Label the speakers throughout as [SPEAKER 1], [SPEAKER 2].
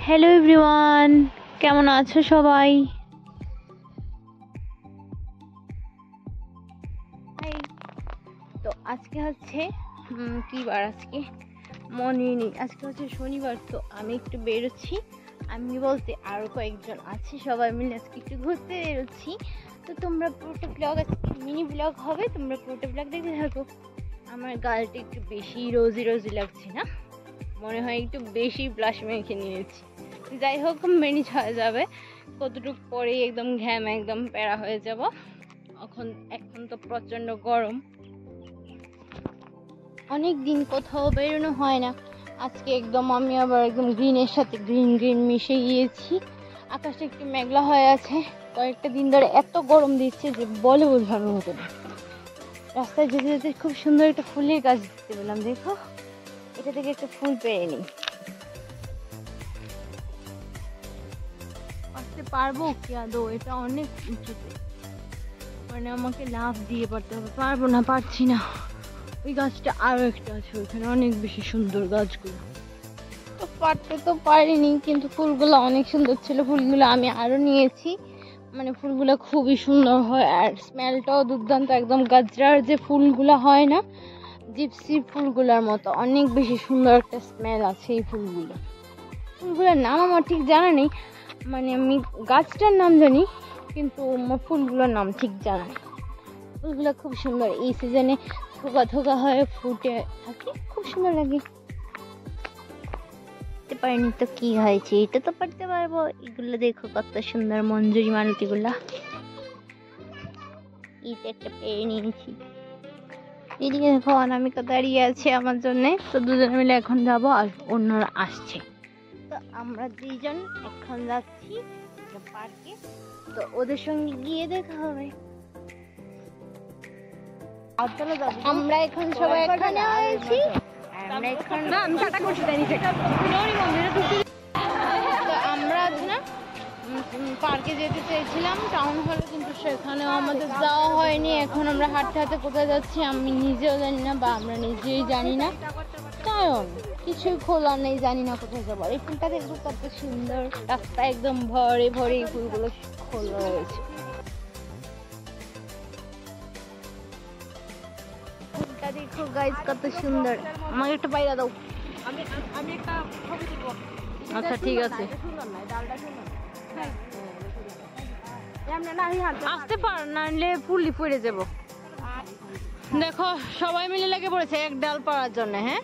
[SPEAKER 1] Hello everyone, কেমন আছো সবাই? তো আজকে হচ্ছে কি বার? আজকে মনে নেই, আজকে হচ্ছে শনিবার। তো আমি একটু বেরোচ্ছি, আমি বলতে আরও কয়েকজন আছে, সবাই মিলে আজকে একটু ঘুরতে বেরোচ্ছি। তো তোমরা পুরোটা ব্লগ, আজকে মিনি ব্লগ হবে, তোমরা পুরোটা ব্লগ দেখতে থাকো। আমার গালটা একটু বেশি রোজি রোজি লাগছে না, মনে হয় একটু বেশি ব্লাশ মেখে নিয়েছি। যাই হোক, ম্যানেজ হয়ে যাবে। কতটুকু পরেই একদম ঘ্যাম, একদম প্যারা হয়ে যাব। এখন তো প্রচণ্ড গরম, অনেক দিন কোথাও বেরোনো হয় না। আজকে একদম আমি আবার একদম গ্রিনের সাথে গ্রিন মিশে গিয়েছি। আকাশটা একটু মেঘলা হয়ে আছে, কয়েকটা দিন ধরে এত গরম দিচ্ছে যে বলে বোঝানোর মতো না। রাস্তায় যেতে যেতে খুব সুন্দর একটা ফুলের গাছ দেখতে পেলাম, দেখো এটা থেকে একটা ফুল পেয়ে নিই। আসতে পারবো কি আদৌ? এটা অনেক উঁচুতে, মানে আমাকে লাফ দিয়ে পারতে হবে। পারবো না, পারছি না। ওই গাছটা আরো একটা আছে, ওইখানে অনেক বেশি সুন্দর গাছগুলো। তো পারতে তো পারিনি, কিন্তু ফুলগুলো অনেক সুন্দর ছিল। ফুলগুলো আমি আরো নিয়েছি, মানে ফুলগুলো খুবই সুন্দর হয় আর স্মেলটাও দুর্দান্ত। একদম গাজরার যে ফুলগুলো হয় না, জিপসি ফুলগুলোর মতো অনেক বেশি সুন্দর একটা স্মেল আছে এই ফুলগুলোর নাম আমার ঠিক জানা নেই, মানে আমি গাছটার নাম জানি কিন্তু ফুলগুলোর নাম ঠিক জানা নেই। ফুলগুলো খুব সুন্দর, এই সিজনে থোকা থোকা হয়ে ফুটে থাকে, খুব সুন্দর লাগে। পারিনি তো কি হয়েছে, এটা তো পারতে পারবো। এগুলো দেখো কত সুন্দর মঞ্জুরি মালতিগুলা, এটা একটা পেয়ে নিয়েছি। এদিকে দেখো অনামিকা দাঁড়িয়ে আছে আমার জন্যে। তো দুজনে মিলে এখন যাবো, আর অন্যরা আসছে। তো আমরা দুইজন এখন যাচ্ছি পার্কে, তো ওদের সঙ্গে গিয়ে দেখা হবে। আমরা এখন সবাই এখানে হয়েছি, আমরা এখন আমরা আছি না পার্কে যেতে চেয়েছিলাম টাউন হলে, কিন্তু সেখানেও আমাদের যাওয়া হয়নি। এখন আমরা হাঁটতে হাঁটতে কোথায় যাচ্ছি আমি নিজেও জানি না, বা আমরা নিজেই জানি না, কারণ কিছুই খোলা নেই, জানি না কোথায় যাবো। এই ফুলটা দেখবো কত সুন্দর, রাস্তা একদম ভরে ভরে এই ফুলগুলো খোলা রয়েছে। ফুলটা দেখো গাইস কত সুন্দর, আমাকে একটা পায়রা দাও। আমি একটা ছবি তুলবো। আচ্ছা ঠিক আছে, আসতে পার না নিলে ফুললি পড়ে যাবো। দেখো সবাই মিলে লেগে পড়েছে এক ডাল পাড়ার জন্য। হ্যাঁ,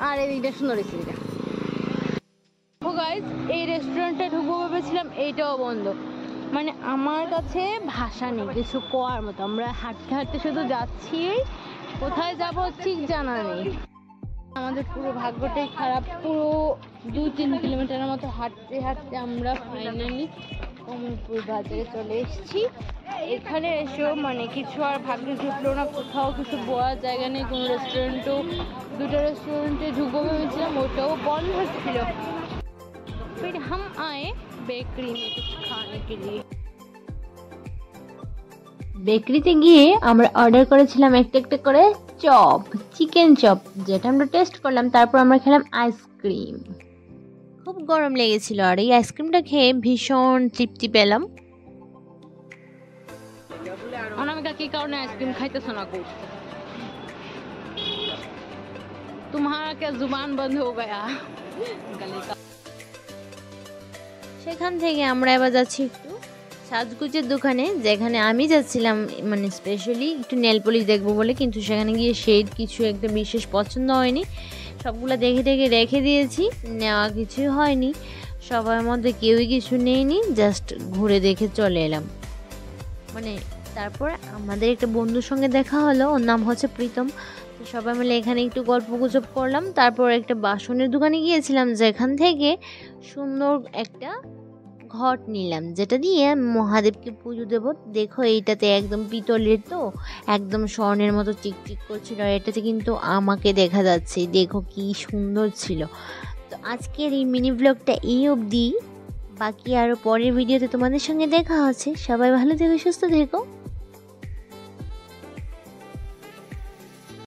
[SPEAKER 1] আর এইটা সুন্দর রেসিপিটা। গাইস, এই রেস্টুরেন্টে ঢুকবো ভেবেছিলাম, এইটাও বন্ধ। মানে আমার কাছে ভাষা নেই কিছু কোয়ার মতো। আমরা হাঁটতে হাঁটতে শুধু যাচ্ছি, কোথায় যাব ঠিক জানা নেই। আমাদের পুরো ভাগ্যটাই খারাপ, পুরো 2-3 কিলোমিটারের মতো হাঁটতে হাঁটতে আমরা ফাইনালি কমলপুর বাজারে চলে এসেছি। এখানে এসেও মানে কিছু আর ভাগ্যে জুটলো না, কোথাও কিছু বলার জায়গা নেই। কোনো রেস্টুরেন্টও, দুটো রেস্টুরেন্টে ঢুকবো ভেবেছিলাম, ওটাও বন্ধ ছিল। फिर हम आए बेकरी में कुछ खाने के लिए। বেকারিতে গিয়ে আমরা অর্ডার করেছিলাম একটা একটা করে চপ, চিকেন চপ, যেটা আমরা টেস্ট করলাম। তারপর আমরা খেলাম আইসক্রিম। খুব গরম লেগেছিল, আর এই আইসক্রিমটা খেয়ে ভীষণ তৃপ্তি পেলাম। অনামিকা কি কারণে আইসক্রিম খাইতেছ না? কো तुम्हारा क्या जुबान बंद हो गया? সেখান থেকে আমরা এবার যাচ্ছি একটু সাজগুজের দোকানে, যেখানে আমি যাচ্ছিলাম মানে স্পেশালি একটু নেল পলিশ দেখবো বলে, কিন্তু সেখানে গিয়ে শেড কিছু একটা বিশেষ পছন্দ হয়নি। সবগুলো দেখে দেখে রেখে দিয়েছি, নেওয়া কিছুই হয়নি। সবার মধ্যে কেউই কিছু নেয়নি, জাস্ট ঘুরে দেখে চলে এলাম। মানে তারপর আমাদের একটা বন্ধুর সঙ্গে দেখা হলো, ওর নাম হচ্ছে প্রীতম। তো সবাই মিলে এখানে একটু গল্প গুজব করলাম। তারপর একটা বাসনের দোকানে গিয়েছিলাম, যেখান থেকে সুন্দর একটা ঘট নিলাম, যেটা দিয়ে মহাদেবকে পুজো দেব। দেখো এইটাতে একদম পিতলের, তো একদম স্বর্ণের মতো চিকচিক করছিল। এটাতে কিন্তু আমাকে দেখা যাচ্ছে, দেখো কি সুন্দর ছিল। তো আজকের এই মিনি ব্লগটা এই অবধি, বাকি আরও পরের ভিডিওতে তোমাদের সঙ্গে দেখা হচ্ছে। সবাই ভালো থেকো, সুস্থ থেকো।